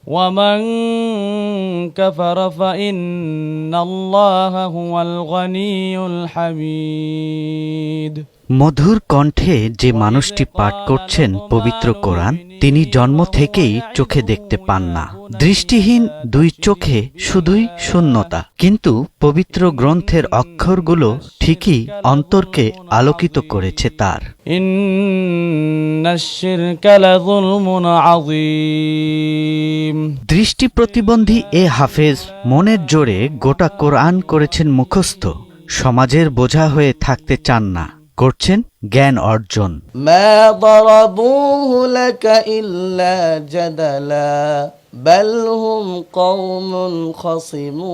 ومن كفر فإن الله هو الغني الحميد। মধুর কণ্ঠে যে মানুষটি পাঠ করছেন পবিত্র কোরআন, তিনি জন্ম থেকেই চোখে দেখতে পান না। দৃষ্টিহীন দুই চোখে শুধুই শূন্যতা, কিন্তু পবিত্র গ্রন্থের অক্ষরগুলো ঠিকই অন্তরকে আলোকিত করেছে তার। ইন্নাশ শিরকা লাযুলমুন আযীম। দৃষ্টি প্রতিবন্ধী এ হাফেজ মনের জোরে গোটা কোরআন করেছেন মুখস্থ। সমাজের বোঝা হয়ে থাকতে চান না, করছেন জ্ঞান অর্জন। মা দারাবুহু লাকা ইল্লা জাদালা বাল হুম কওমুন খাসিমুন।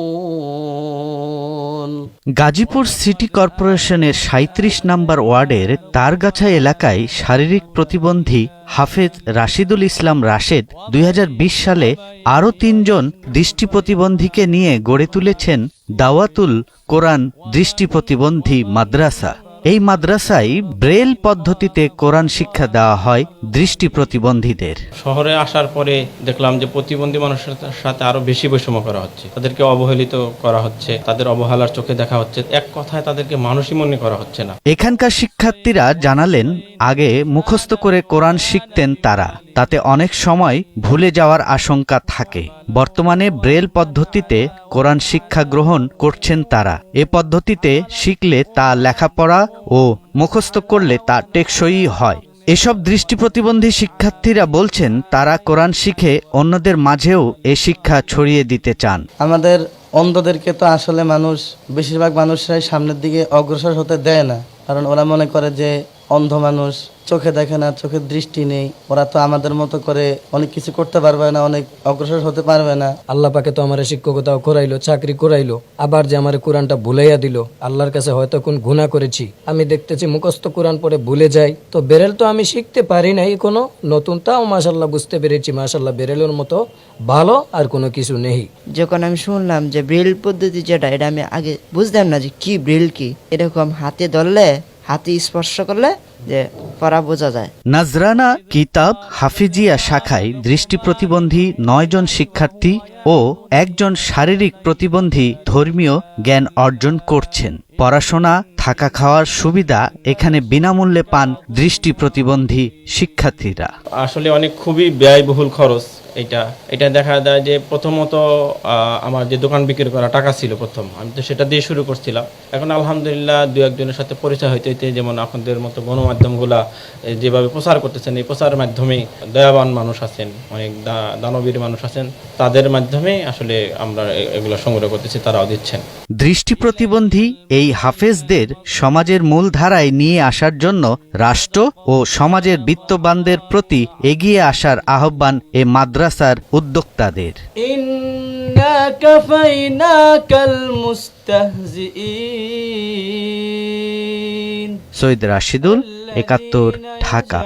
গাজীপুর সিটি কর্পোরেশনের ৩৭ নম্বর ওয়ার্ডের তারগাছা এলাকায় শারীরিক প্রতিবন্ধী হাফেজ রাশিদুল ইসলাম রাশেদ ২০২০ সালে আরও ৩ জন দৃষ্টি প্রতিবন্ধীকে নিয়ে গড়ে তুলেছেন দাওয়াতুল কোরআন দৃষ্টি প্রতিবন্ধী মাদ্রাসা। এই মাদ্রাসায় ব্রেল পদ্ধতিতে কোরআন শিক্ষা দেওয়া হয় দৃষ্টি প্রতিবন্ধীদের। শহরে আসার পরে দেখলাম যে প্রতিবন্ধী মানুষের সাথে আরো বেশি বৈষম্য করা হচ্ছে, তাদেরকে অবহেলিত করা হচ্ছে, তাদের অবহেলার চোখে দেখা হচ্ছে, এক কথায় তাদেরকে মানুষই মনে করা হচ্ছে না। এখানকার শিক্ষার্থীরা জানালেন, আগে মুখস্থ করে কোরআন শিখতেন তারা, তাতে অনেক সময় ভুলে যাওয়ার আশঙ্কা থাকে। বর্তমানে ব্রেল পদ্ধতিতে কোরআন শিক্ষা গ্রহণ করছেন তারা। এ পদ্ধতিতে শিখলে তা লেখাপড়া ও মুখস্থ করলে তা টেকসই হয়। এসব দৃষ্টি প্রতিবন্ধী শিক্ষার্থীরা বলছেন, তারা কোরআন শিখে অন্যদের মাঝেও এ শিক্ষা ছড়িয়ে দিতে চান। আমাদের অন্ধদেরকে তো আসলে মানুষ, বেশিরভাগ মানুষরাই সামনের দিকে অগ্রসর হতে দেয় না, কারণ ওরা মনে করে যে অন্ধ মানুষ, চোখে দেখে না, চোখের দৃষ্টি নেই, ওরা তো আমাদের মতো করে অনেক কিছু করতে পারবে না, অনেক অগ্রসর হতে পারবে না। আল্লাহ পাকে তো আমার শিক্ষকতাও করাইলো, চাকরি করাইলো, আবার যে আমার কোরআনটা ভুলাইয়া দিল। আল্লাহর কাছে হয়তো কোন গুনাহ করেছি, আমি দেখতেছি মুখস্থ কোরআন পড়ে ভুলে যাই। তো বেরেল তো আমি শিখতে পারি নাই কোনো নতুন, তাও মাশাল্লাহ বুঝতে পেরেছি। মাশাল্লাহ, বেরেলের মতো ভালো আর কোনো কিছু নেই। যখন আমি শুনলাম যে ব্রেল পদ্ধতি যেটা, এটা আমি আগে বুঝতাম না যে কি ব্রেল কি। এরকম হাতে ধরলে, হাতে স্পর্শ করলে যে পড়া বোঝা যায়। নাজরানা কিতাব হাফিজিয়া শাখায় দৃষ্টি প্রতিবন্ধী ৯ জন শিক্ষার্থী ও ১ জন শারীরিক প্রতিবন্ধী ধর্মীয় জ্ঞান অর্জন করছেন। পড়াশোনা, থাকা খাওয়ার সুবিধা এখানে বিনামূল্যে পান দৃষ্টি প্রতিবন্ধী শিক্ষার্থীরা। আসলে অনেক খুবই ব্যয়বহুল খরচ। এটা দেখা যায় যে প্রথমত আমার যে দোকান বিক্রি করা টাকা ছিল প্রথম, আমি তো সেটা দিয়ে শুরু করছিলাম। এখন আলহামদুলিল্লাহ ২-১ সাথে পরিচয় হইতে হইতে, যেমন আপনাদের মতো গণমাধ্যমগুলা যেভাবে প্রচার করতেছেন, এই প্রচারের মাধ্যমে দয়াবান মানুষ আছেন, অনেক দানবীর মানুষ আছেন, তাদের মাধ্যমে আসলে আমরা এগুলো সংগ্রহ করতেছি, তারাও দিচ্ছেন। দৃষ্টি প্রতিবন্ধী এই হাফেজদের সমাজের মূল ধারায় নিয়ে আসার জন্য রাষ্ট্র ও সমাজের বিত্তবানদের প্রতি এগিয়ে আসার আহ্বান এ মাদ্রাসার উদ্যোক্তাদের। ইন্না কাফাইনাকাল মুস্তাহজিইন। সৈয়দ রাশিদুল, ৭১, ঢাকা।